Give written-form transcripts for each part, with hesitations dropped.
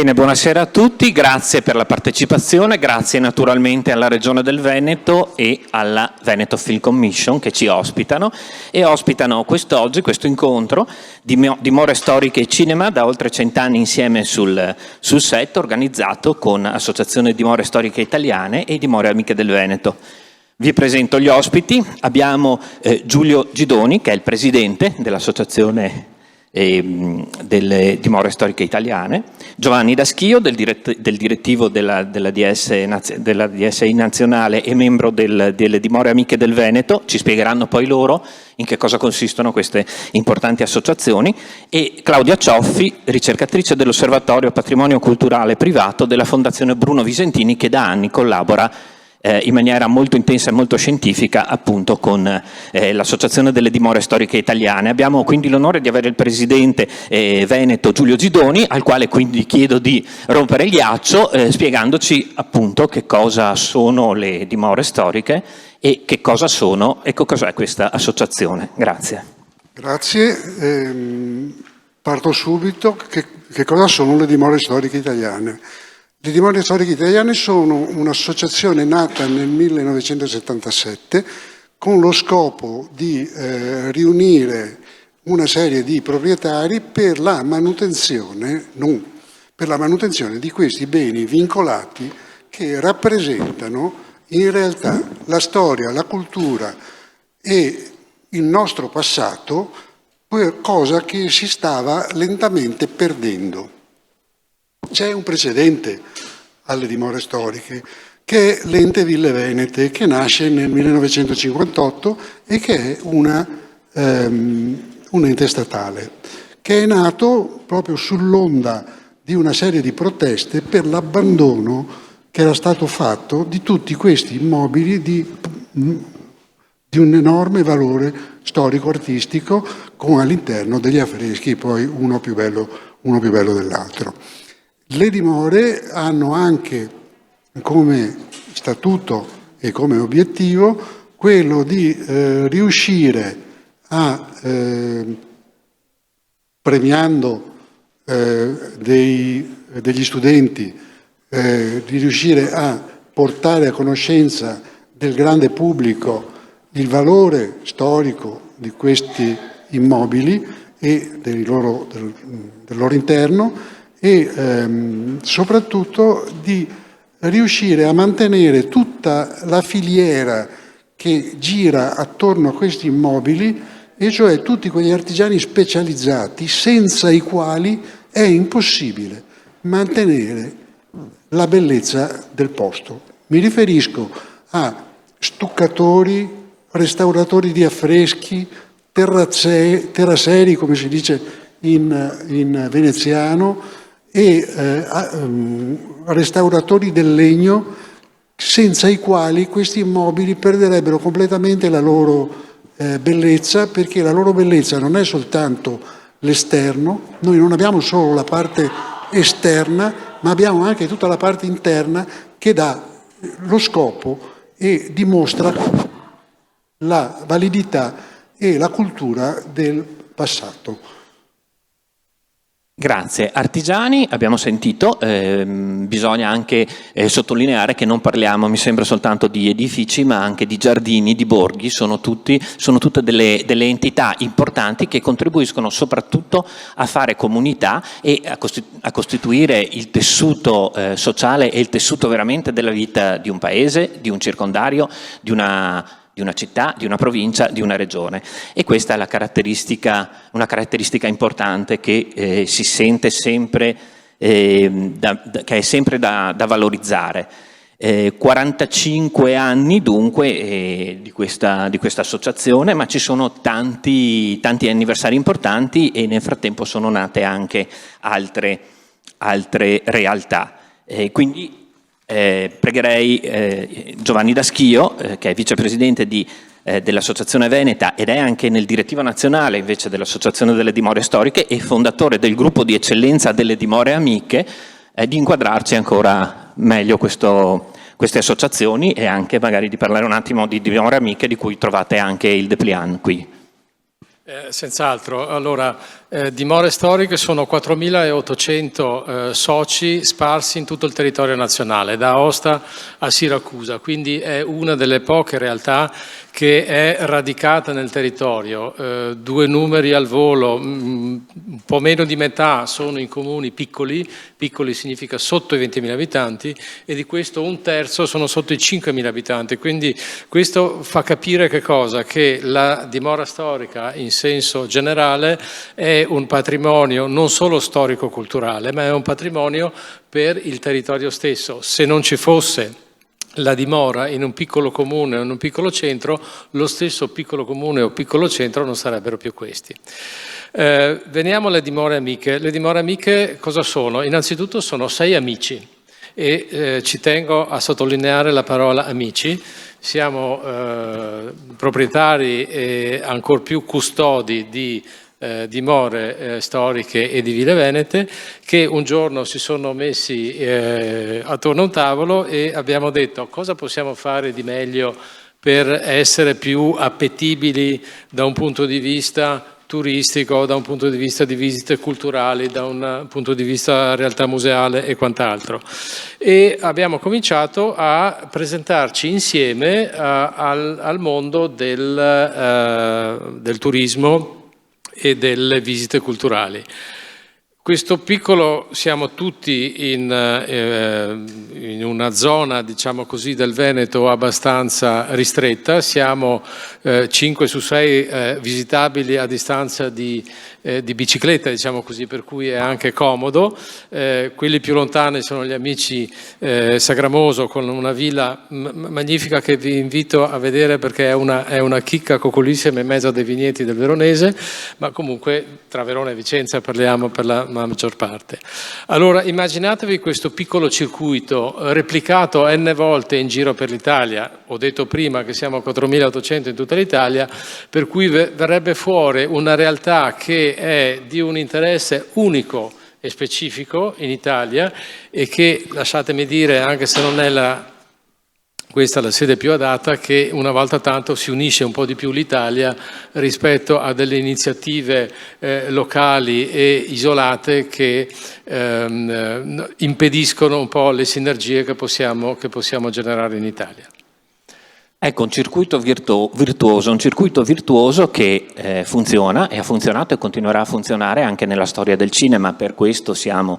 Bene, buonasera a tutti, grazie per la partecipazione, grazie naturalmente alla Regione del Veneto e alla Veneto Film Commission che ci ospitano e ospitano quest'oggi, questo incontro Dimore storiche e cinema da oltre 100 anni insieme sul set, organizzato con Associazione Dimore Storiche Italiane e Dimore Amiche del Veneto. Vi presento gli ospiti, abbiamo Giulio Gidoni che è il presidente dell'Associazione delle Dimore Storiche Italiane, Giovanni Daschio del direttivo della DSI nazionale e membro delle Dimore Amiche del Veneto, ci spiegheranno poi loro in che cosa consistono queste importanti associazioni, e Claudia Cioffi, ricercatrice dell'Osservatorio Patrimonio Culturale Privato della Fondazione Bruno Visentini, che da anni collabora in maniera molto intensa e molto scientifica appunto con l'Associazione delle Dimore Storiche Italiane. Abbiamo quindi l'onore di avere il presidente veneto Giulio Gidoni, al quale quindi chiedo di rompere il ghiaccio spiegandoci appunto che cosa sono le dimore storiche e che cosa sono e cos'è questa associazione. Grazie. Grazie. Parto subito. Che cosa sono le Dimore Storiche Italiane? Le Dimore Storiche Italiane sono un'associazione nata nel 1977 con lo scopo di riunire una serie di proprietari per la manutenzione, di questi beni vincolati che rappresentano in realtà la storia, la cultura e il nostro passato, cosa che si stava lentamente perdendo. C'è un precedente alle dimore storiche, che è l'Ente Ville Venete, che nasce nel 1958 e che è un ente statale, che è nato proprio sull'onda di una serie di proteste per l'abbandono che era stato fatto di tutti questi immobili di un enorme valore storico-artistico, con all'interno degli affreschi, poi uno più bello dell'altro. Le dimore hanno anche come statuto e come obiettivo quello di riuscire a, premiando degli studenti, di riuscire a portare a conoscenza del grande pubblico il valore storico di questi immobili e del loro interno, e soprattutto di riuscire a mantenere tutta la filiera che gira attorno a questi immobili, e cioè tutti quegli artigiani specializzati senza i quali è impossibile mantenere la bellezza del posto. Mi riferisco a stuccatori, restauratori di affreschi, terraseri, come si dice in veneziano, e restauratori del legno, senza i quali questi immobili perderebbero completamente la loro bellezza, perché la loro bellezza non è soltanto l'esterno, noi non abbiamo solo la parte esterna, ma abbiamo anche tutta la parte interna che dà lo scopo e dimostra la validità e la cultura del passato. Grazie. Artigiani, abbiamo sentito, bisogna anche sottolineare che non parliamo, mi sembra, soltanto di edifici, ma anche di giardini, di borghi, sono tutte delle entità importanti che contribuiscono soprattutto a fare comunità e a costituire il tessuto sociale e il tessuto veramente della vita di un paese, di un circondario, di una città, di una provincia, di una regione. E questa è una caratteristica importante che si sente sempre, che è sempre da valorizzare. 45 anni dunque di questa associazione, ma ci sono tanti anniversari importanti e nel frattempo sono nate anche altre realtà. Quindi pregherei Giovanni Daschio, che è vicepresidente dell'Associazione Veneta ed è anche nel direttivo nazionale invece dell'Associazione delle Dimore Storiche e fondatore del gruppo di eccellenza delle Dimore Amiche, di inquadrarci ancora meglio queste associazioni e anche magari di parlare un attimo di Dimore Amiche, di cui trovate anche il dépliant qui. Senz'altro. Allora, dimore storiche sono 4.800 soci sparsi in tutto il territorio nazionale, da Aosta a Siracusa, quindi è una delle poche realtà che è radicata nel territorio. Due numeri al volo, un po' meno di metà sono in comuni piccoli, piccoli significa sotto i 20.000 abitanti, e di questo un terzo sono sotto i 5.000 abitanti, quindi questo fa capire che cosa? Che la dimora storica in senso generale è un patrimonio non solo storico-culturale, ma è un patrimonio per il territorio stesso. Se non ci fosse la dimora in un piccolo comune o in un piccolo centro, lo stesso piccolo comune o piccolo centro non sarebbero più questi. Veniamo alle dimore amiche. Le dimore amiche cosa sono? Innanzitutto sono 6 amici e ci tengo a sottolineare la parola amici. Siamo proprietari e ancor più custodi di dimore storiche e di ville venete, che un giorno si sono messi attorno a un tavolo e abbiamo detto: cosa possiamo fare di meglio per essere più appetibili da un punto di vista turistico, da un punto di vista di visite culturali, da un punto di vista realtà museale e quant'altro. E abbiamo cominciato a presentarci insieme al mondo del turismo e delle visite culturali. Questo piccolo, siamo tutti in una zona, diciamo così, del Veneto abbastanza ristretta, siamo 5 su 6 visitabili a distanza di bicicletta, diciamo così, per cui è anche comodo. Quelli più lontani sono gli amici Sagramoso, con una villa magnifica che vi invito a vedere, perché è una chicca coccolissima in mezzo a dei vigneti del Veronese, ma comunque tra Verona e Vicenza parliamo per la maggior parte. Allora, immaginatevi questo piccolo circuito replicato n volte in giro per l'Italia. Ho detto prima che siamo 4.800 in tutta l'Italia, per cui verrebbe fuori una realtà che è di un interesse unico e specifico in Italia e che, lasciatemi dire, anche se non è questa è la sede più adatta, che una volta tanto si unisce un po' di più l'Italia rispetto a delle iniziative locali e isolate che impediscono un po' le sinergie che possiamo generare in Italia. Ecco, un circuito virtuoso che funziona e ha funzionato e continuerà a funzionare anche nella storia del cinema. Per questo siamo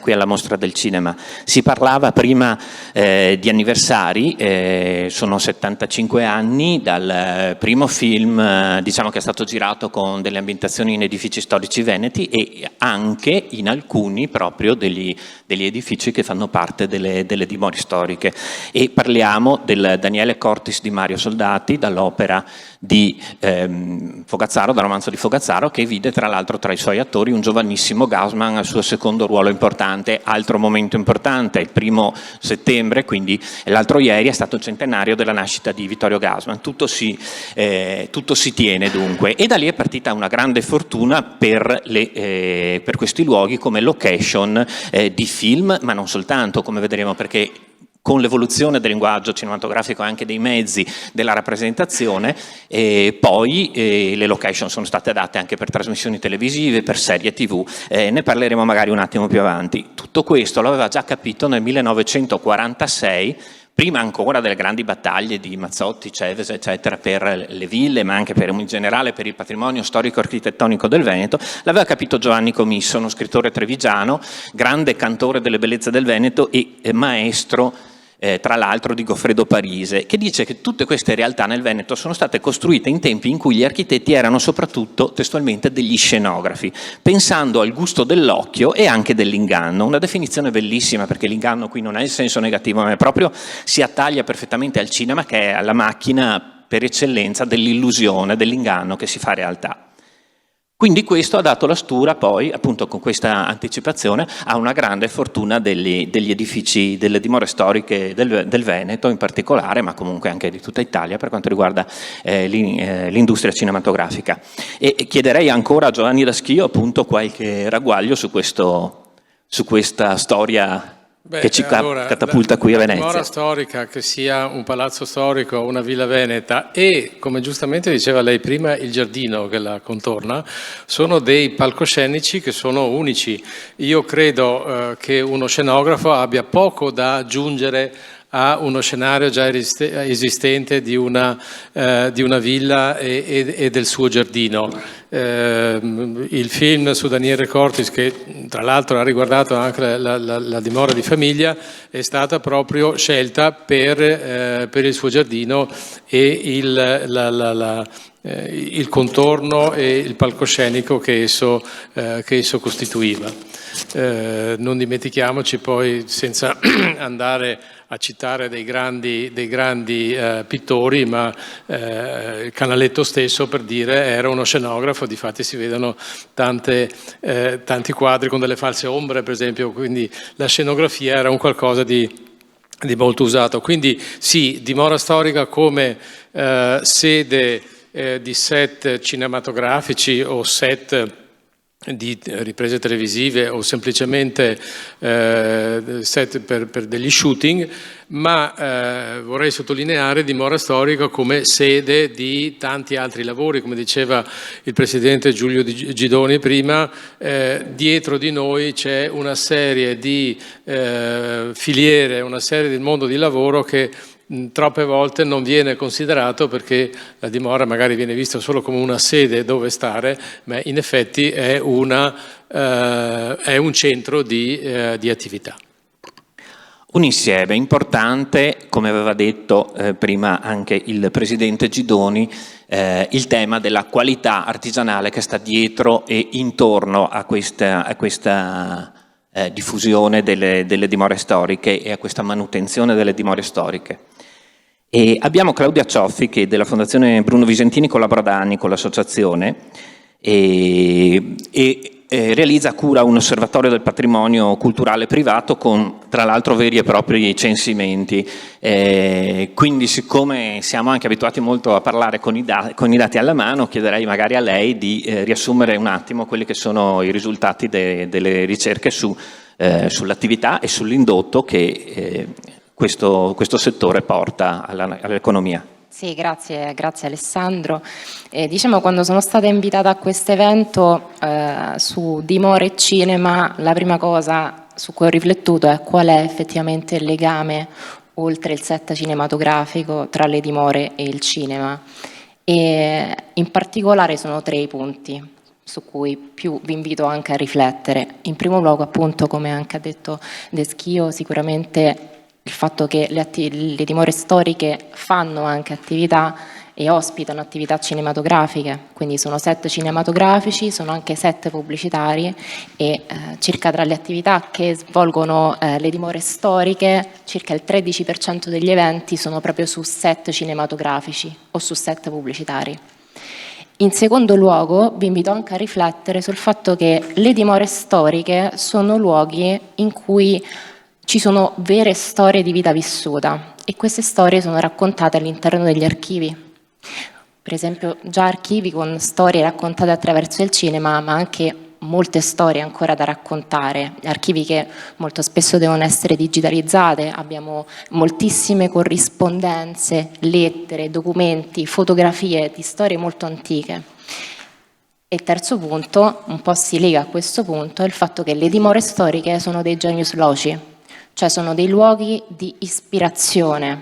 qui alla Mostra del Cinema. Si parlava prima di anniversari, sono 75 anni dal primo film, diciamo, che è stato girato con delle ambientazioni in edifici storici veneti e anche in alcuni proprio degli edifici che fanno parte delle dimore storiche. E parliamo del Daniele Cortis di Mario Soldati, dall'opera di Fogazzaro, dal romanzo di Fogazzaro, che vide tra l'altro tra i suoi attori un giovanissimo Gassman al suo secondo ruolo importante. Altro momento importante, il 1° settembre, quindi l'altro ieri, è stato il centenario della nascita di Vittorio Gassman. Tutto si tiene dunque, e da lì è partita una grande fortuna per questi luoghi come location di film, ma non soltanto, come vedremo, perché con l'evoluzione del linguaggio cinematografico e anche dei mezzi della rappresentazione, poi le location sono state adatte anche per trasmissioni televisive, per serie TV, ne parleremo magari un attimo più avanti. Tutto questo lo aveva già capito nel 1946, prima ancora delle grandi battaglie di Mazzotti, Cevese, eccetera, per le ville, ma anche in generale per il patrimonio storico-architettonico del Veneto. L'aveva capito Giovanni Comisso, uno scrittore trevigiano, grande cantore delle bellezze del Veneto e maestro tra l'altro di Goffredo Parise, che dice che tutte queste realtà nel Veneto sono state costruite in tempi in cui gli architetti erano soprattutto, testualmente, degli scenografi, pensando al gusto dell'occhio e anche dell'inganno. Una definizione bellissima, perché l'inganno qui non è il senso negativo, ma è proprio, si attaglia perfettamente al cinema, che è la macchina per eccellenza dell'illusione, dell'inganno che si fa realtà. Quindi questo ha dato la stura poi, appunto con questa anticipazione, a una grande fortuna degli edifici, delle dimore storiche del Veneto in particolare, ma comunque anche di tutta Italia per quanto riguarda l'industria cinematografica. E chiederei ancora a Giovanni Daschio appunto qualche ragguaglio su questa storia che ci catapulta qui a La Venezia. dimora storica, che sia un palazzo storico o una villa veneta, e come giustamente diceva lei prima, il giardino che la contorna, sono dei palcoscenici che sono unici. Io credo che uno scenografo abbia poco da aggiungere a uno scenario già esistente di una villa e del suo giardino. Il film su Daniele Cortis, che tra l'altro ha riguardato anche la dimora di famiglia, è stata proprio scelta per il suo giardino e il contorno e il palcoscenico che esso costituiva. Non dimentichiamoci poi, senza andare a citare dei grandi pittori, ma il Canaletto stesso, per dire, era uno scenografo. Difatti si vedono tanti quadri con delle false ombre, per esempio, quindi la scenografia era un qualcosa di molto usato. Quindi sì, dimora storica come sede di set cinematografici o set di riprese televisive o semplicemente set per degli shooting, ma vorrei sottolineare dimora storica come sede di tanti altri lavori. Come diceva il presidente Giulio Gidoni prima, dietro di noi c'è una serie di filiere, una serie di mondo di lavoro che troppe volte non viene considerato, perché la dimora magari viene vista solo come una sede dove stare, ma in effetti è un centro di attività. Un insieme importante, come aveva detto prima anche il presidente Gidoni, il tema della qualità artigianale che sta dietro e intorno a questa diffusione delle dimore storiche e a questa manutenzione delle dimore storiche. E abbiamo Claudia Cioffi, che della Fondazione Bruno Visentini collabora da anni con l'associazione e cura un osservatorio del patrimonio culturale privato con, tra l'altro, veri e propri censimenti. Quindi, siccome siamo anche abituati molto a parlare con i dati alla mano, chiederei magari a lei di riassumere un attimo quelli che sono i risultati delle ricerche sull'attività e sull'indotto che questo settore porta all'economia. Sì, grazie Alessandro. Diciamo, quando sono stata invitata a questo evento su dimore e cinema, la prima cosa su cui ho riflettuto è qual è effettivamente il legame, oltre il set cinematografico, tra le dimore e il cinema. E in particolare sono 3 i punti su cui più vi invito anche a riflettere. In primo luogo, appunto, come anche ha detto Deschio, sicuramente il fatto che le dimore storiche fanno anche attività e ospitano attività cinematografiche, quindi sono set cinematografici, sono anche set pubblicitari e circa tra le attività che svolgono le dimore storiche, circa il 13% degli eventi sono proprio su set cinematografici o su set pubblicitari. In secondo luogo, vi invito anche a riflettere sul fatto che le dimore storiche sono luoghi in cui ci sono vere storie di vita vissuta e queste storie sono raccontate all'interno degli archivi. Per esempio, già archivi con storie raccontate attraverso il cinema, ma anche molte storie ancora da raccontare, archivi che molto spesso devono essere digitalizzate, abbiamo moltissime corrispondenze, lettere, documenti, fotografie di storie molto antiche. E terzo punto, un po' si lega a questo punto, è il fatto che le dimore storiche sono dei genius loci, cioè sono dei luoghi di ispirazione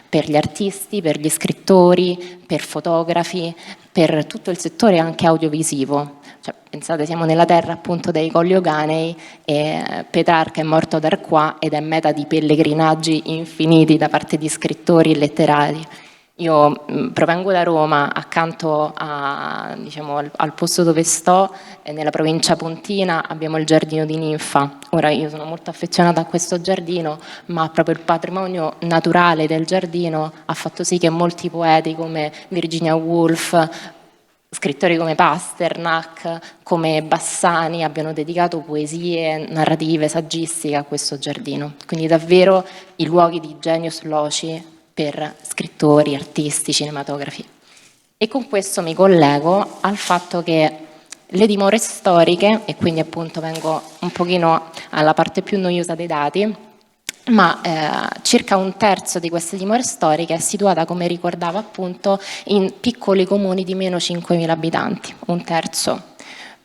per gli artisti, per gli scrittori, per fotografi, per tutto il settore anche audiovisivo. Cioè, pensate, siamo nella terra appunto dei Colli Euganei e Petrarca è morto da qua ed è meta di pellegrinaggi infiniti da parte di scrittori e letterati. Io provengo da Roma, accanto al posto dove sto, nella provincia pontina, abbiamo il giardino di Ninfa. Ora, io sono molto affezionata a questo giardino, ma proprio il patrimonio naturale del giardino ha fatto sì che molti poeti come Virginia Woolf, scrittori come Pasternak, come Bassani abbiano dedicato poesie, narrative, saggistiche a questo giardino. Quindi davvero i luoghi di genius loci per scrittori, artisti, cinematografi. E con questo mi collego al fatto che le dimore storiche, e quindi appunto vengo un pochino alla parte più noiosa dei dati, ma circa un terzo di queste dimore storiche è situata, come ricordavo appunto, in piccoli comuni di meno 5.000 abitanti, un terzo,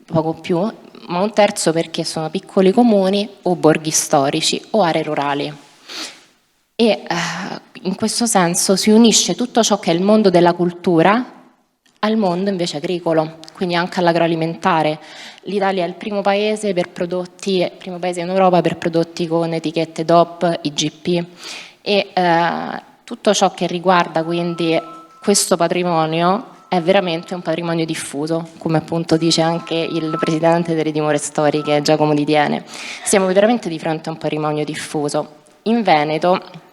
poco più, ma un terzo perché sono piccoli comuni o borghi storici o aree rurali. E in questo senso si unisce tutto ciò che è il mondo della cultura al mondo invece agricolo, quindi anche all'agroalimentare. L'Italia è il primo paese in Europa per prodotti con etichette DOP, IGP, e tutto ciò che riguarda quindi questo patrimonio è veramente un patrimonio diffuso, come appunto dice anche il presidente delle dimore storiche Giacomo Di Tiene. Siamo veramente di fronte a un patrimonio diffuso. In Veneto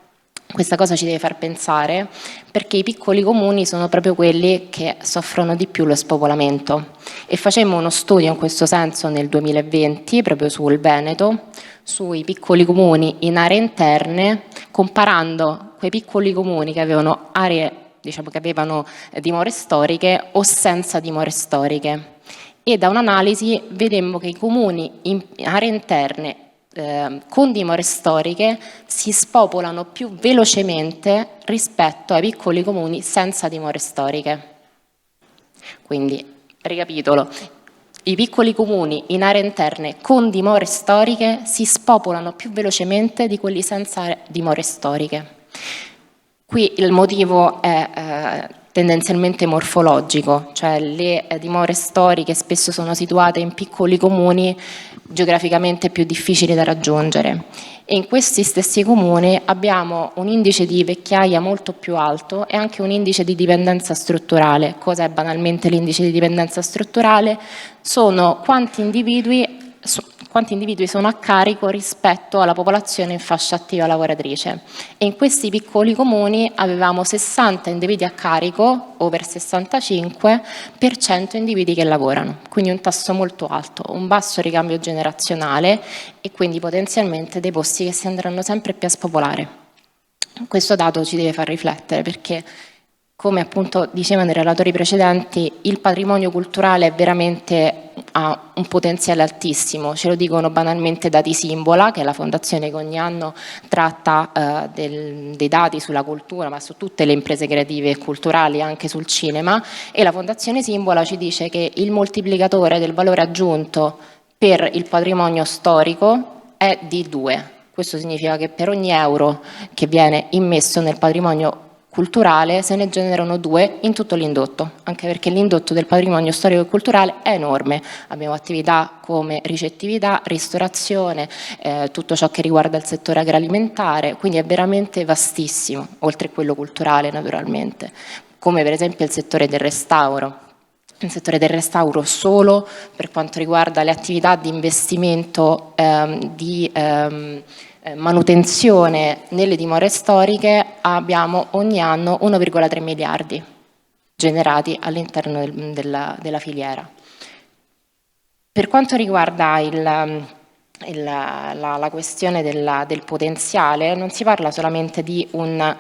questa cosa ci deve far pensare, perché i piccoli comuni sono proprio quelli che soffrono di più lo spopolamento, e facemmo uno studio in questo senso nel 2020 proprio sul Veneto, sui piccoli comuni in aree interne, comparando quei piccoli comuni che avevano aree, diciamo che avevano dimore storiche o senza dimore storiche, e da un'analisi vedemmo che i comuni in aree interne con dimore storiche si spopolano più velocemente rispetto ai piccoli comuni senza dimore storiche. Quindi, ricapitolo, i piccoli comuni in aree interne con dimore storiche si spopolano più velocemente di quelli senza dimore storiche. Qui il motivo è tendenzialmente morfologico, cioè le dimore storiche spesso sono situate in piccoli comuni geograficamente più difficili da raggiungere, e in questi stessi comuni abbiamo un indice di vecchiaia molto più alto e anche un indice di dipendenza strutturale. Cos'è banalmente l'indice di dipendenza strutturale? Sono quanti individui sono a carico rispetto alla popolazione in fascia attiva lavoratrice, e in questi piccoli comuni avevamo 60 individui a carico, over 65, per 100 individui che lavorano, quindi un tasso molto alto, un basso ricambio generazionale e quindi potenzialmente dei posti che si andranno sempre più a spopolare. Questo dato ci deve far riflettere, perché come appunto dicevano i relatori precedenti, il patrimonio culturale è veramente ha un potenziale altissimo. Ce lo dicono banalmente Dati Simbola, che è la fondazione che ogni anno tratta dei dati sulla cultura, ma su tutte le imprese creative e culturali, anche sul cinema, e la fondazione Simbola ci dice che il moltiplicatore del valore aggiunto per il patrimonio storico è di 2. Questo significa che per ogni euro che viene immesso nel patrimonio culturale se ne generano 2 in tutto l'indotto, anche perché l'indotto del patrimonio storico e culturale è enorme. Abbiamo attività come ricettività, ristorazione, tutto ciò che riguarda il settore agroalimentare, quindi è veramente vastissimo, oltre a quello culturale naturalmente, come per esempio il settore del restauro. Il settore del restauro solo per quanto riguarda le attività di investimento di manutenzione nelle dimore storiche abbiamo ogni anno 1,3 miliardi generati all'interno della filiera. Per quanto riguarda la questione del potenziale, non si parla solamente di un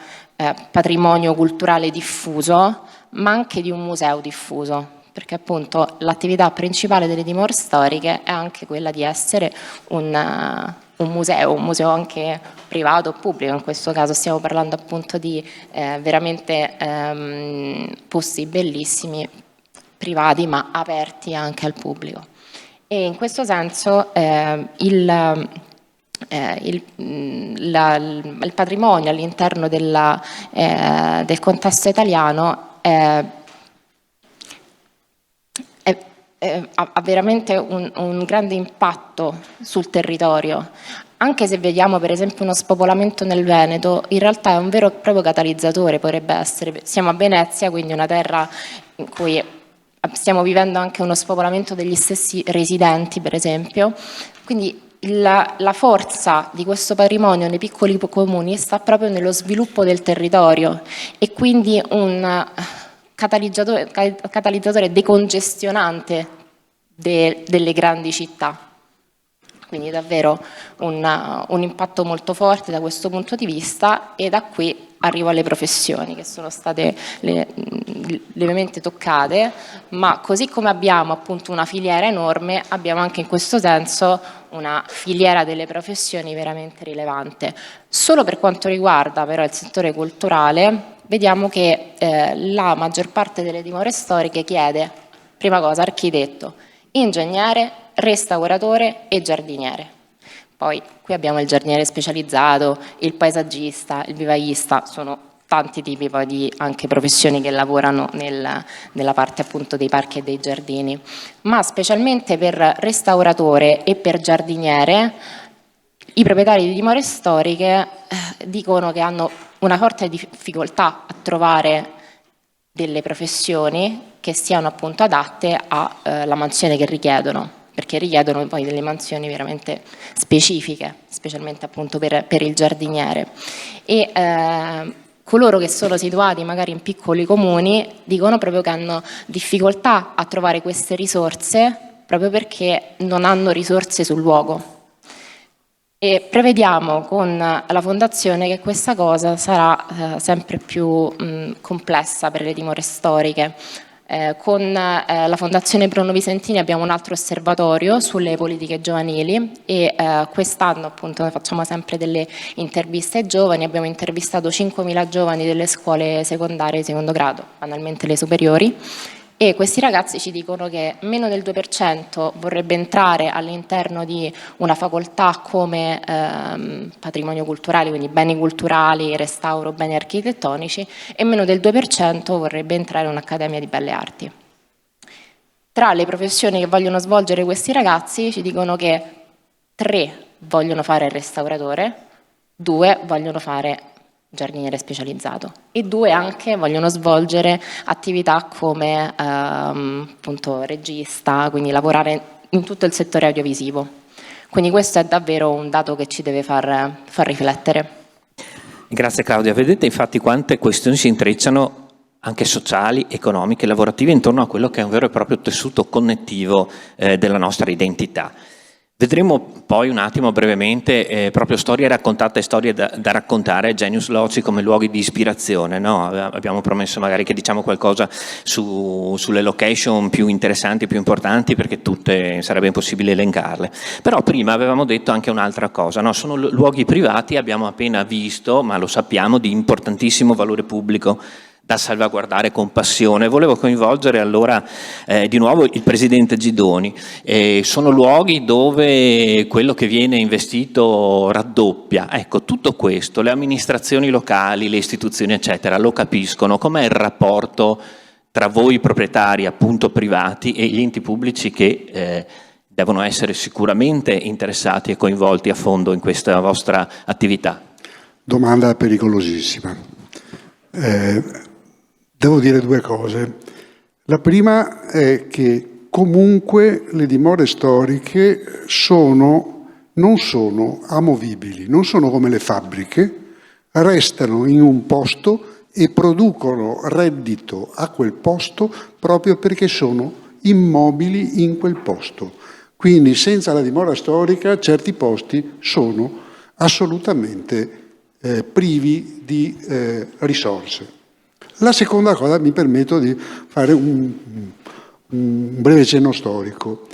patrimonio culturale diffuso, ma anche di un museo diffuso, perché appunto l'attività principale delle dimore storiche è anche quella di essere un museo anche privato o pubblico. In questo caso stiamo parlando appunto di veramente posti bellissimi, privati ma aperti anche al pubblico. E in questo senso il patrimonio all'interno del contesto italiano ha veramente un grande impatto sul territorio. Anche se vediamo per esempio uno spopolamento nel Veneto, in realtà è un vero e proprio catalizzatore, potrebbe essere. Siamo a Venezia, quindi una terra in cui stiamo vivendo anche uno spopolamento degli stessi residenti, per esempio. Quindi la forza di questo patrimonio nei piccoli comuni sta proprio nello sviluppo del territorio, e quindi un catalizzatore decongestionante delle grandi città. Quindi davvero un impatto molto forte da questo punto di vista, e da qui arrivo alle professioni che sono state lievemente toccate, ma così come abbiamo appunto una filiera enorme, abbiamo anche in questo senso una filiera delle professioni veramente rilevante. Solo per quanto riguarda però il settore culturale, vediamo che la maggior parte delle dimore storiche chiede, prima cosa, architetto, ingegnere, restauratore e giardiniere. Poi qui abbiamo il giardiniere specializzato, il paesaggista, il vivaista, sono tanti tipi poi di anche professioni che lavorano nella parte appunto dei parchi e dei giardini, ma specialmente per restauratore e per giardiniere i proprietari di dimore storiche dicono che hanno una forte difficoltà a trovare delle professioni che siano appunto adatte alla mansione che richiedono, perché richiedono poi delle mansioni veramente specifiche, specialmente appunto per il giardiniere. E coloro che sono situati magari in piccoli comuni dicono proprio che hanno difficoltà a trovare queste risorse proprio perché non hanno risorse sul luogo. E prevediamo con la Fondazione che questa cosa sarà sempre più complessa per le dimore storiche. Con la Fondazione Bruno Visentini abbiamo un altro osservatorio sulle politiche giovanili e quest'anno appunto noi facciamo sempre delle interviste ai giovani, abbiamo intervistato 5.000 giovani delle scuole secondarie di secondo grado, banalmente le superiori, e questi ragazzi ci dicono che meno del 2% vorrebbe entrare all'interno di una facoltà come patrimonio culturale, quindi beni culturali, restauro, beni architettonici, e meno del 2% vorrebbe entrare in un'accademia di belle arti. Tra le professioni che vogliono svolgere questi ragazzi ci dicono che 3 vogliono fare il restauratore, 2 vogliono fare giardiniere specializzato e 2 anche vogliono svolgere attività come appunto regista, quindi lavorare in tutto il settore audiovisivo. Quindi questo è davvero un dato che ci deve far riflettere. Grazie Claudia. Vedete infatti quante questioni si intrecciano anche sociali, economiche, lavorative intorno a quello che è un vero e proprio tessuto connettivo della nostra identità. Vedremo poi un attimo brevemente proprio storie raccontate, storie da raccontare, Genius Loci come luoghi di ispirazione, no? Abbiamo promesso magari che diciamo qualcosa sulle location più interessanti, più importanti, perché tutte sarebbe impossibile elencarle. Però prima avevamo detto anche un'altra cosa, no? Sono luoghi privati, abbiamo appena visto, ma lo sappiamo, di importantissimo valore pubblico, da salvaguardare con passione. Volevo coinvolgere allora di nuovo il Presidente Gidoni. Sono luoghi dove quello che viene investito raddoppia. Ecco, tutto questo, le amministrazioni locali, le istituzioni eccetera, lo capiscono. Com'è il rapporto tra voi proprietari appunto privati e gli enti pubblici che devono essere sicuramente interessati e coinvolti a fondo in questa vostra attività? Domanda pericolosissima. Devo dire 2 cose. La prima è che comunque le dimore storiche non sono amovibili, non sono come le fabbriche, restano in un posto e producono reddito a quel posto proprio perché sono immobili in quel posto. Quindi senza la dimora storica certi posti sono assolutamente privi di risorse. La seconda cosa, mi permetto di fare un breve cenno storico.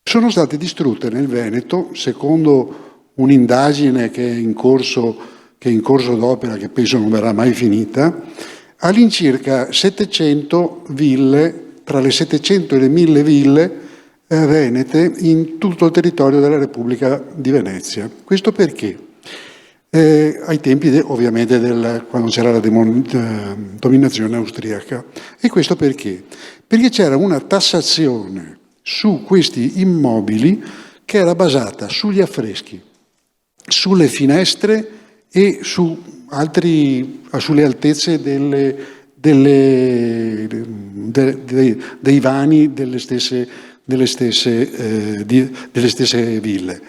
Sono state distrutte nel Veneto, secondo un'indagine che è in corso d'opera, che penso non verrà mai finita, all'incirca 700 ville, tra le 700 e le 1000 ville venete in tutto il territorio della Repubblica di Venezia. Questo perché? Ai tempi ovviamente quando c'era la dominazione austriaca. E questo perché? Perché c'era una tassazione su questi immobili che era basata sugli affreschi, sulle finestre e sulle altezze dei vani delle stesse ville.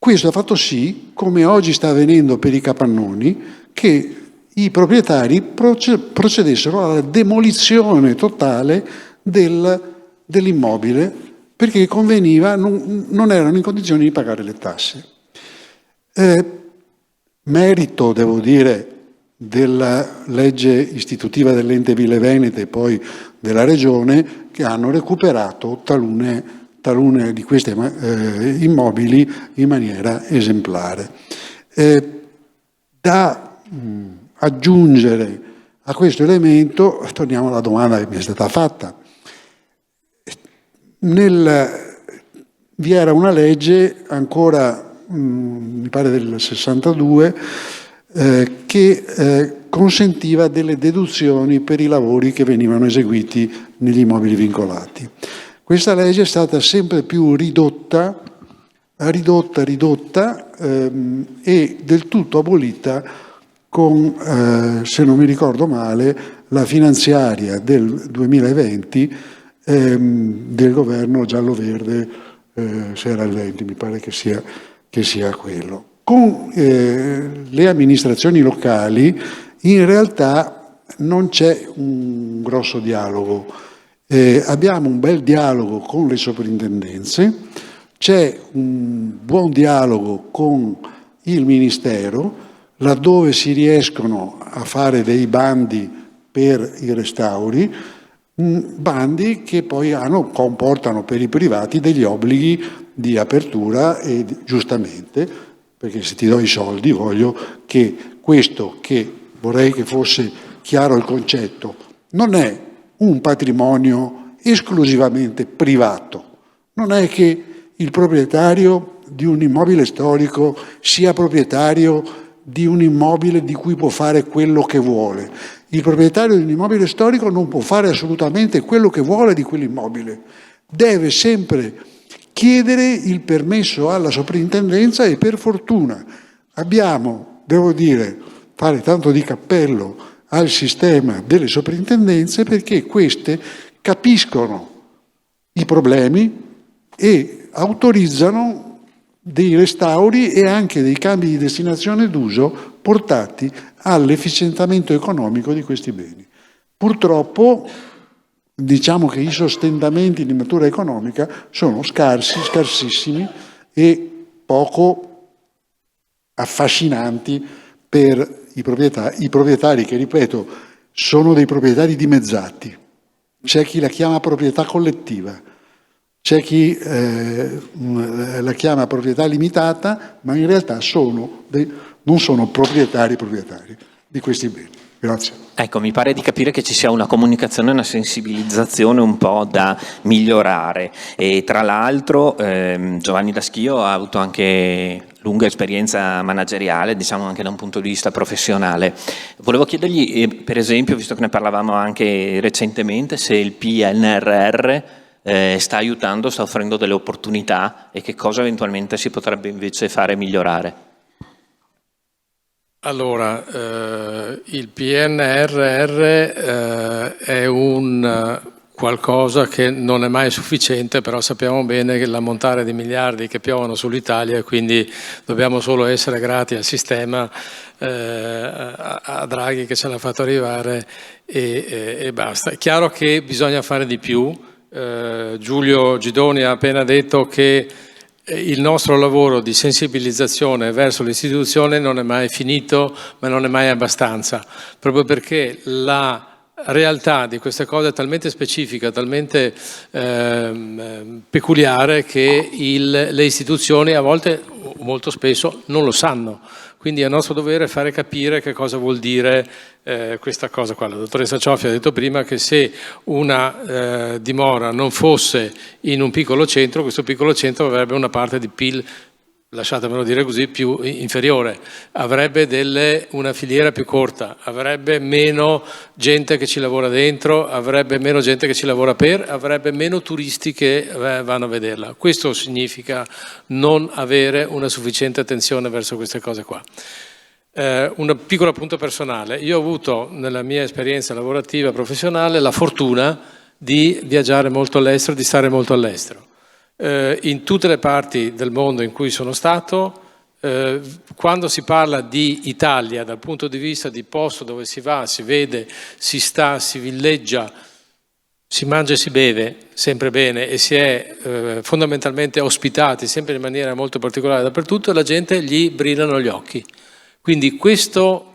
Questo ha fatto sì, come oggi sta avvenendo per i capannoni, che i proprietari procedessero alla demolizione totale dell'immobile perché conveniva, non erano in condizioni di pagare le tasse. merito, devo dire, della legge istitutiva dell'Ente Ville Venete e poi della Regione, che hanno recuperato talune di questi immobili in maniera esemplare. Da aggiungere a questo elemento, torniamo alla domanda che mi è stata fatta. Vi era una legge ancora, mi pare del 62, che consentiva delle deduzioni per i lavori che venivano eseguiti negli immobili vincolati. Questa legge è stata sempre più ridotta e del tutto abolita con, se non mi ricordo male, la finanziaria del 2020 del governo giallo-verde, se era il 20, mi pare che sia quello. Con le amministrazioni locali in realtà non c'è un grosso dialogo. Abbiamo un bel dialogo con le soprintendenze, c'è un buon dialogo con il Ministero, laddove si riescono a fare dei bandi per i restauri, bandi che poi comportano per i privati degli obblighi di apertura e giustamente, perché se ti do i soldi voglio che questo, che vorrei che fosse chiaro il concetto, non è un patrimonio esclusivamente privato, non è che il proprietario di un immobile storico sia proprietario di un immobile di cui può fare quello che vuole. Il proprietario di un immobile storico non può fare assolutamente quello che vuole di quell'immobile. Deve sempre chiedere il permesso alla soprintendenza e per fortuna abbiamo, devo dire, fare tanto di cappello al sistema delle soprintendenze perché queste capiscono i problemi e autorizzano dei restauri e anche dei cambi di destinazione d'uso portati all'efficientamento economico di questi beni. Purtroppo diciamo che i sostentamenti di natura economica sono scarsissimi e poco affascinanti per i proprietari che, ripeto, sono dei proprietari dimezzati. C'è chi la chiama proprietà collettiva, c'è chi la chiama proprietà limitata, ma in realtà non sono proprietari di questi beni. Grazie. Ecco, mi pare di capire che ci sia una comunicazione, una sensibilizzazione un po' da migliorare e tra l'altro Giovanni Daschio ha avuto anche lunga esperienza manageriale, diciamo anche da un punto di vista professionale. Volevo chiedergli, per esempio, visto che ne parlavamo anche recentemente, se il PNRR sta aiutando, sta offrendo delle opportunità e che cosa eventualmente si potrebbe invece fare migliorare. Allora, il PNRR è un qualcosa che non è mai sufficiente, però sappiamo bene che l'ammontare di miliardi che piovono sull'Italia e quindi dobbiamo solo essere grati al sistema, a Draghi che ce l'ha fatto arrivare e basta. È chiaro che bisogna fare di più. Giulio Gidoni ha appena detto che il nostro lavoro di sensibilizzazione verso l'istituzione non è mai finito, ma non è mai abbastanza, proprio perché la realtà di queste cose è talmente specifica, talmente peculiare che le istituzioni a volte, molto spesso, non lo sanno. Quindi è nostro dovere fare capire che cosa vuol dire questa cosa qua. La dottoressa Cioffi ha detto prima che se una dimora non fosse in un piccolo centro, questo piccolo centro avrebbe una parte di PIL, lasciatemelo dire così, più inferiore, avrebbe una filiera più corta, avrebbe meno gente che ci lavora dentro, avrebbe meno gente che ci lavora avrebbe meno turisti che vanno a vederla. Questo significa non avere una sufficiente attenzione verso queste cose qua. Un piccolo appunto personale. Io ho avuto nella mia esperienza lavorativa professionale la fortuna di viaggiare molto all'estero, di stare molto all'estero. In tutte le parti del mondo in cui sono stato, quando si parla di Italia dal punto di vista di posto dove si va, si vede, si sta, si villeggia, si mangia e si beve sempre bene e si è fondamentalmente ospitati sempre in maniera molto particolare dappertutto, la gente gli brillano gli occhi. Quindi questo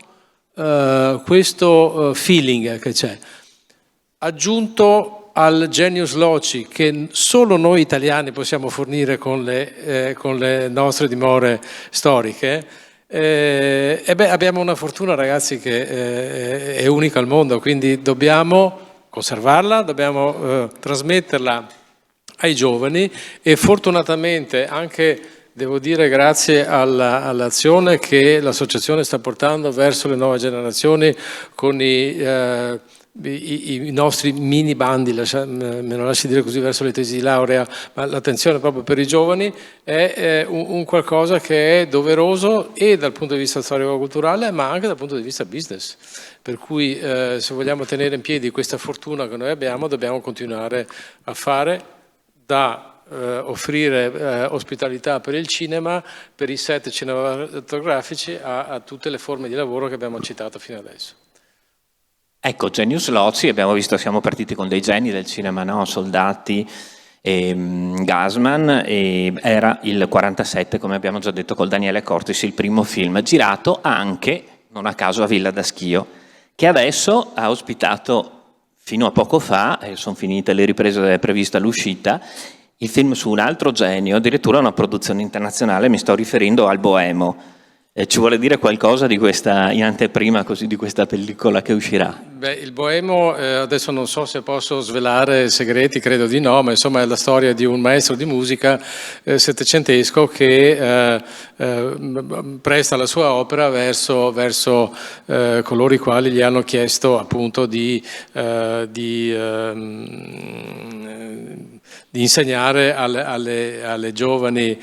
feeling che c'è, aggiunto al genius loci che solo noi italiani possiamo fornire con le nostre dimore storiche, abbiamo una fortuna, ragazzi, che è unica al mondo, quindi dobbiamo conservarla, dobbiamo trasmetterla ai giovani e fortunatamente anche, devo dire, grazie all'azione che l'associazione sta portando verso le nuove generazioni con i nostri mini bandi, me lo lasci dire così, verso le tesi di laurea, ma l'attenzione proprio per i giovani è un qualcosa che è doveroso e dal punto di vista storico-culturale, ma anche dal punto di vista business. Per cui se vogliamo tenere in piedi questa fortuna che noi abbiamo, dobbiamo continuare a fare offrire ospitalità per il cinema, per i set cinematografici, a tutte le forme di lavoro che abbiamo citato fino adesso. Ecco, Genius Loci, abbiamo visto, siamo partiti con dei geni del cinema, no? Soldati e Gassman, e era il 47, come abbiamo già detto, col Daniele Cortis, il primo film, girato anche, non a caso, a Villa da Schio, che adesso ha ospitato, fino a poco fa, sono finite le riprese, è prevista l'uscita, il film su un altro genio, addirittura una produzione internazionale, mi sto riferendo al Boemo. Ci vuole dire qualcosa di questa, in anteprima così, di questa pellicola che uscirà? Beh, il Boemo, adesso non so se posso svelare segreti, credo di no, ma insomma è la storia di un maestro di musica settecentesco che presta la sua opera verso coloro i quali gli hanno chiesto appunto di insegnare alle giovani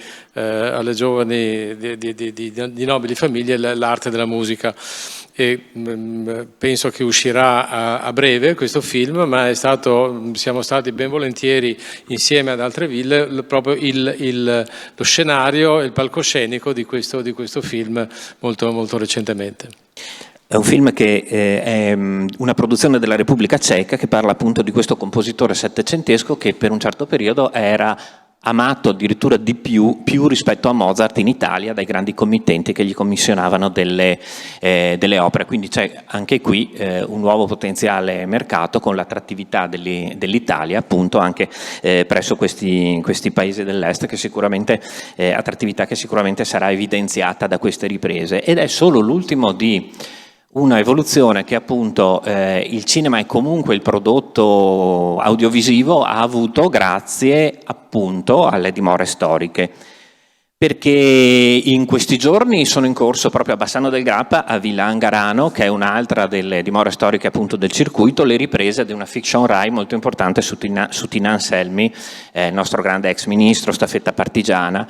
di nobili famiglie l'arte della musica. E penso che uscirà a breve questo film, ma siamo stati ben volentieri insieme ad altre ville proprio lo scenario e il palcoscenico di questo film molto, molto recentemente. È un film che è una produzione della Repubblica Ceca, che parla appunto di questo compositore settecentesco che per un certo periodo era amato addirittura di più rispetto a Mozart in Italia dai grandi committenti che gli commissionavano delle opere. Quindi c'è anche qui un nuovo potenziale mercato con l'attrattività dell'Italia appunto anche presso questi paesi dell'est, che sicuramente attrattività che sicuramente sarà evidenziata da queste riprese, ed è solo l'ultimo di una evoluzione che appunto il cinema e comunque il prodotto audiovisivo ha avuto grazie appunto alle dimore storiche, perché in questi giorni sono in corso proprio a Bassano del Grappa, a Villa Angarano, che è un'altra delle dimore storiche appunto del circuito, le riprese di una fiction Rai molto importante su Tina Anselmi, il nostro grande ex ministro, staffetta partigiana,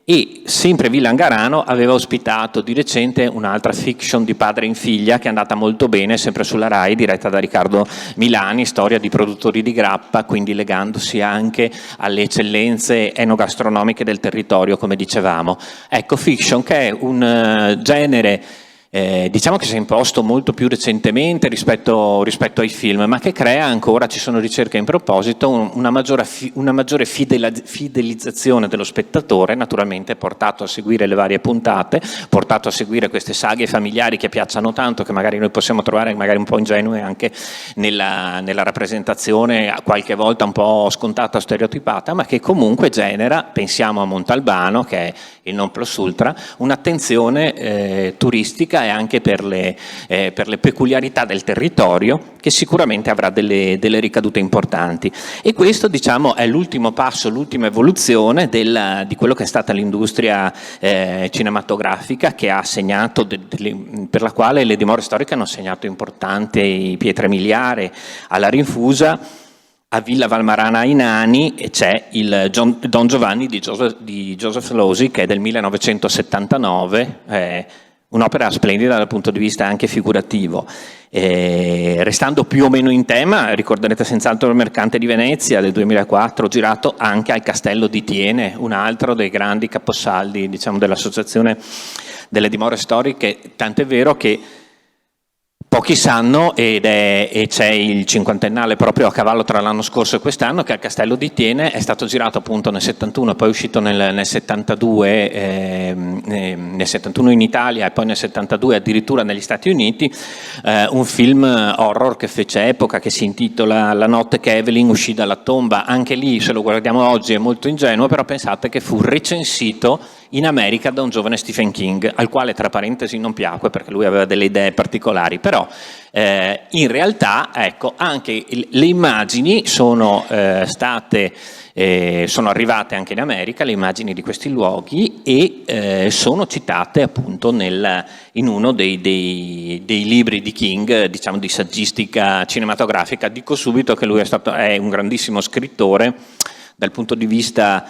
e sempre Villa Angarano aveva ospitato di recente un'altra fiction di padre in figlia che è andata molto bene, sempre sulla Rai, diretta da Riccardo Milani, storia di produttori di grappa, quindi legandosi anche alle eccellenze enogastronomiche del territorio, come dicevamo. Ecco, fiction, che è un genere diciamo che si è imposto molto più recentemente rispetto ai film, ma che crea ancora, ci sono ricerche in proposito, una maggiore fidelizzazione dello spettatore, naturalmente portato a seguire le varie puntate, portato a seguire queste saghe familiari che piacciono tanto, che magari noi possiamo trovare magari un po' ingenue anche nella rappresentazione, qualche volta un po' scontata o stereotipata, ma che comunque genera, pensiamo a Montalbano, che è il non plus ultra, un'attenzione turistica e anche per le peculiarità del territorio, che sicuramente avrà delle ricadute importanti. E questo, diciamo, è l'ultimo passo, l'ultima evoluzione di quello che è stata l'industria cinematografica, che ha segnato, per la quale le dimore storiche hanno segnato importanti pietre miliari. Alla Rinfusa, a Villa Valmarana ai Nani, c'è il Don Giovanni di Joseph Losey, che è del 1979, un'opera splendida dal punto di vista anche figurativo. Restando più o meno in tema, ricorderete senz'altro il Mercante di Venezia del 2004, girato anche al Castello di Thiene, un altro dei grandi caposaldi, diciamo, dell'associazione delle dimore storiche, tant'è vero che pochi sanno, e c'è il cinquantennale proprio a cavallo tra l'anno scorso e quest'anno, che al Castello di Thiene è stato girato appunto nel 71, poi è uscito nel 72, nel 71 in Italia e poi nel 72 addirittura negli Stati Uniti, un film horror che fece epoca, che si intitola La notte che Evelyn uscì dalla tomba. Anche lì, se lo guardiamo oggi, è molto ingenuo, però pensate che fu recensito in America da un giovane Stephen King, al quale tra parentesi non piacque perché lui aveva delle idee particolari, però in realtà, ecco, anche le immagini sono sono arrivate anche in America, le immagini di questi luoghi, e sono citate appunto in uno dei libri di King, diciamo di saggistica cinematografica. Dico subito che lui è un grandissimo scrittore dal punto di vista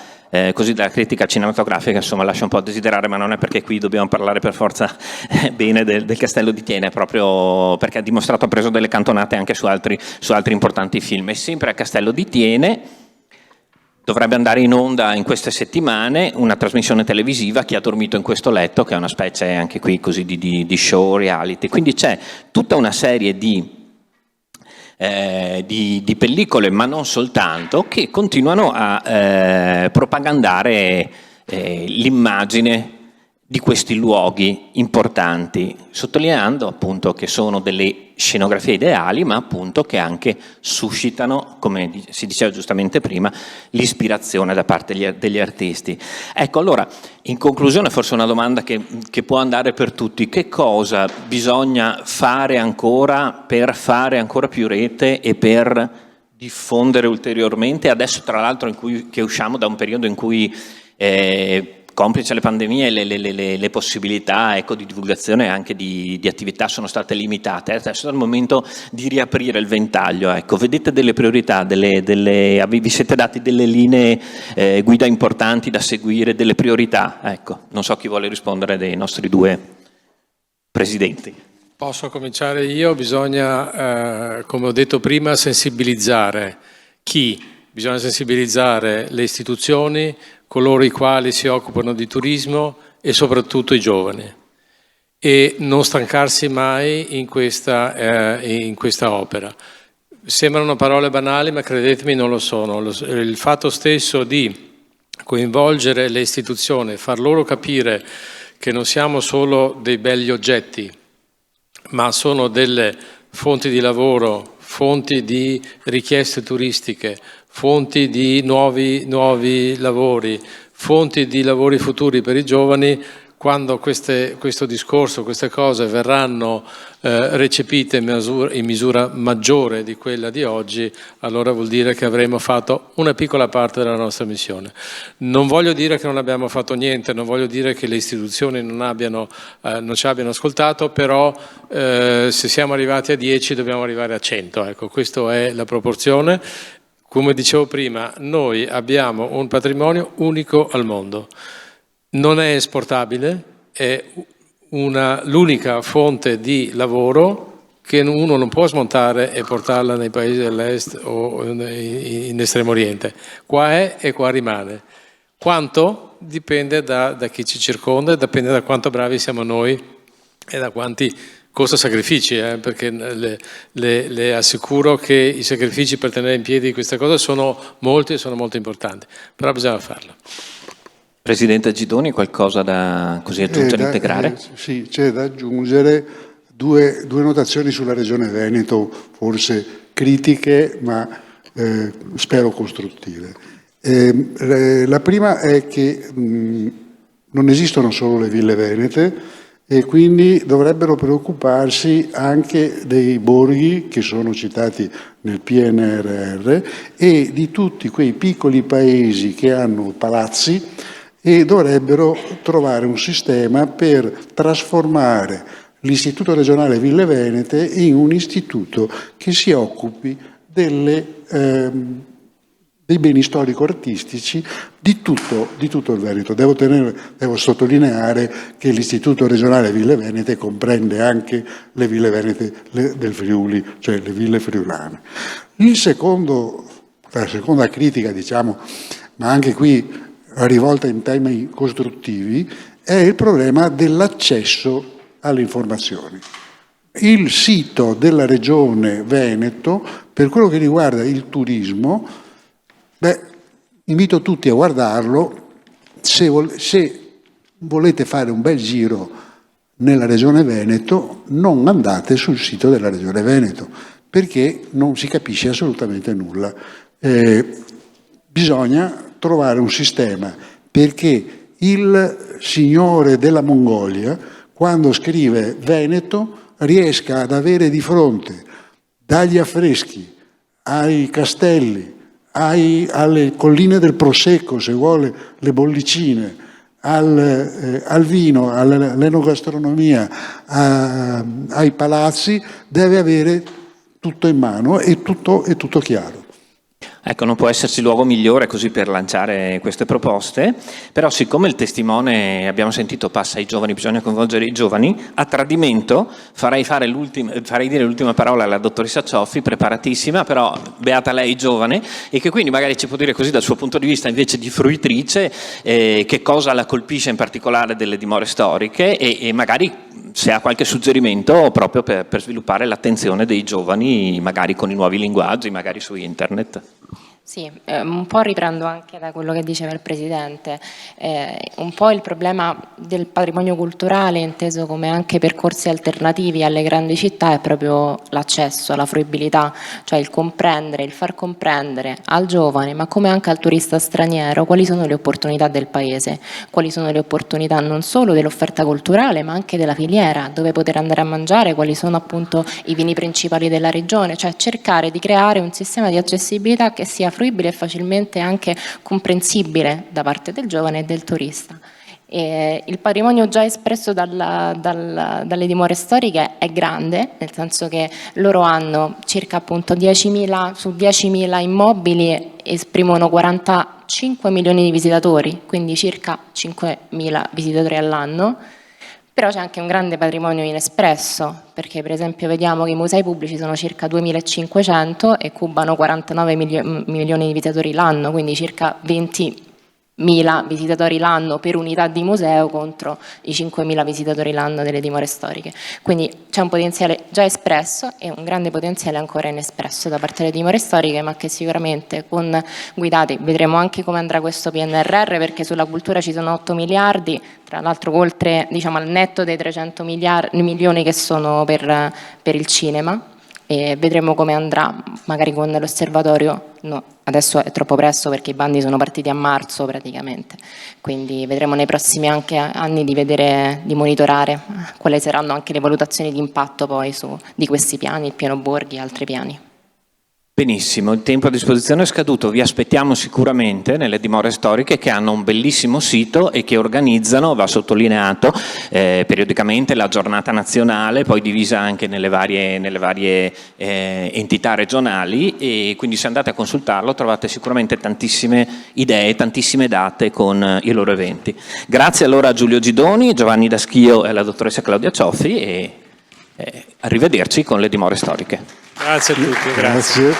così della critica cinematografica, insomma lascia un po' a desiderare, ma non è perché qui dobbiamo parlare per forza bene del Castello di Thiene, proprio perché ha dimostrato, ha preso delle cantonate anche su altri importanti film. E sempre al Castello di Thiene dovrebbe andare in onda in queste settimane una trasmissione televisiva, Chi ha dormito in questo letto, che è una specie anche qui così di show reality. Quindi c'è tutta una serie di pellicole, ma non soltanto, che continuano a propagandare l'immagine di questi luoghi importanti, sottolineando appunto che sono delle scenografie ideali, ma appunto che anche suscitano, come si diceva giustamente prima, l'ispirazione da parte degli artisti. Ecco, allora, in conclusione, forse una domanda che può andare per tutti: che cosa bisogna fare ancora per fare ancora più rete e per diffondere ulteriormente, adesso tra l'altro che usciamo da un periodo in cui complice le pandemie, le possibilità, ecco, di divulgazione e anche di attività sono state limitate. Adesso è il momento di riaprire il ventaglio. Ecco, vedete delle priorità, vi siete dati delle linee guida importanti da seguire, delle priorità? Ecco, non so chi vuole rispondere dei nostri due presidenti. Posso cominciare io? Bisogna, come ho detto prima, sensibilizzare bisogna sensibilizzare le istituzioni, coloro i quali si occupano di turismo e soprattutto i giovani, e non stancarsi mai in questa opera. Sembrano parole banali, ma credetemi non lo sono. Il fatto stesso di coinvolgere le istituzioni, far loro capire che non siamo solo dei belli oggetti, ma sono delle fonti di lavoro, fonti di richieste turistiche, fonti di nuovi lavori, fonti di lavori futuri per i giovani. Quando questo discorso, queste cose verranno recepite in misura maggiore di quella di oggi, allora vuol dire che avremo fatto una piccola parte della nostra missione. Non voglio dire che non abbiamo fatto niente, non voglio dire che le istituzioni non ci abbiano ascoltato, però se siamo arrivati a 10 dobbiamo arrivare a 100. Ecco, questa è la proporzione. Come dicevo prima, noi abbiamo un patrimonio unico al mondo. Non è esportabile, è l'unica fonte di lavoro che uno non può smontare e portarla nei paesi dell'est o in Estremo Oriente. Qua è e qua rimane. Quanto? Dipende da chi ci circonda, dipende da quanto bravi siamo noi e da quanti costa sacrifici, perché le assicuro che i sacrifici per tenere in piedi queste cose sono molti e sono molto importanti, però bisogna farlo. Presidente Gidoni, qualcosa da così aggiungere, integrare? Sì, c'è da aggiungere due notazioni sulla Regione Veneto, forse critiche, ma spero costruttive. La prima è che non esistono solo le ville venete e quindi dovrebbero preoccuparsi anche dei borghi che sono citati nel PNRR e di tutti quei piccoli paesi che hanno palazzi, e dovrebbero trovare un sistema per trasformare l'Istituto regionale Ville Venete in un istituto che si occupi dei beni storico-artistici di tutto il Veneto. Devo sottolineare che l'Istituto regionale Ville Venete comprende anche le ville venete del Friuli, cioè le ville friulane. La seconda critica, diciamo, ma anche qui rivolta in temi costruttivi, è il problema dell'accesso alle informazioni. il sito della Regione Veneto, per quello che riguarda il turismo, invito tutti a guardarlo. Se volete fare un bel giro nella Regione Veneto, non andate sul sito della Regione Veneto, perché non si capisce assolutamente nulla. Bisogna trovare un sistema perché il signore della Mongolia, quando scrive Veneto, riesca ad avere di fronte, dagli affreschi ai castelli, alle colline del Prosecco, se vuole le bollicine, al vino, all'enogastronomia, ai palazzi, deve avere tutto in mano e tutto chiaro. Ecco, non può esserci luogo migliore così per lanciare queste proposte, però siccome il testimone, abbiamo sentito, passa ai giovani, bisogna coinvolgere i giovani, a tradimento farei dire l'ultima parola alla dottoressa Cioffi, preparatissima, però beata lei giovane, e che quindi magari ci può dire così dal suo punto di vista invece di fruitrice che cosa la colpisce in particolare delle dimore storiche e magari se ha qualche suggerimento proprio per sviluppare l'attenzione dei giovani, magari con i nuovi linguaggi, magari su internet. Sì, un po' riprendo anche da quello che diceva il Presidente, un po' il problema del patrimonio culturale inteso come anche percorsi alternativi alle grandi città è proprio l'accesso, la fruibilità, cioè il comprendere, il far comprendere al giovane ma come anche al turista straniero quali sono le opportunità del paese, quali sono le opportunità non solo dell'offerta culturale ma anche della filiera, dove poter andare a mangiare, quali sono appunto i vini principali della regione, cioè cercare di creare un sistema di accessibilità che sia fruibile e facilmente anche comprensibile da parte del giovane e del turista. Il patrimonio già espresso dalle dimore storiche è grande, nel senso che loro hanno circa appunto 10.000, su 10.000 immobili esprimono 45 milioni di visitatori, quindi circa 5.000 visitatori all'anno. Però c'è anche un grande patrimonio inespresso, perché per esempio vediamo che i musei pubblici sono circa 2.500 e cubano 49 milioni di visitatori l'anno, quindi circa 20.000 visitatori l'anno per unità di museo contro i 5.000 visitatori l'anno delle dimore storiche. Quindi c'è un potenziale già espresso e un grande potenziale ancora inespresso da parte delle dimore storiche, ma che sicuramente guidati, vedremo anche come andrà questo PNRR, perché sulla cultura ci sono 8 miliardi, tra l'altro oltre, diciamo, al netto dei 300 milioni che sono per il cinema, e vedremo come andrà, magari con l'osservatorio. No, adesso è troppo presto perché i bandi sono partiti a marzo praticamente, quindi vedremo nei prossimi anche anni di monitorare quali saranno anche le valutazioni di impatto poi di questi piani, il piano Borghi e altri piani. Benissimo, il tempo a disposizione è scaduto, vi aspettiamo sicuramente nelle dimore storiche che hanno un bellissimo sito e che organizzano, va sottolineato, periodicamente la giornata nazionale, poi divisa anche nelle varie entità regionali, e quindi se andate a consultarlo trovate sicuramente tantissime idee, tantissime date con i loro eventi. Grazie allora a Giulio Gidoni, Giovanni Daschio e alla dottoressa Claudia Cioffi e arrivederci con le dimore storiche. Grazie a tutti. Grazie.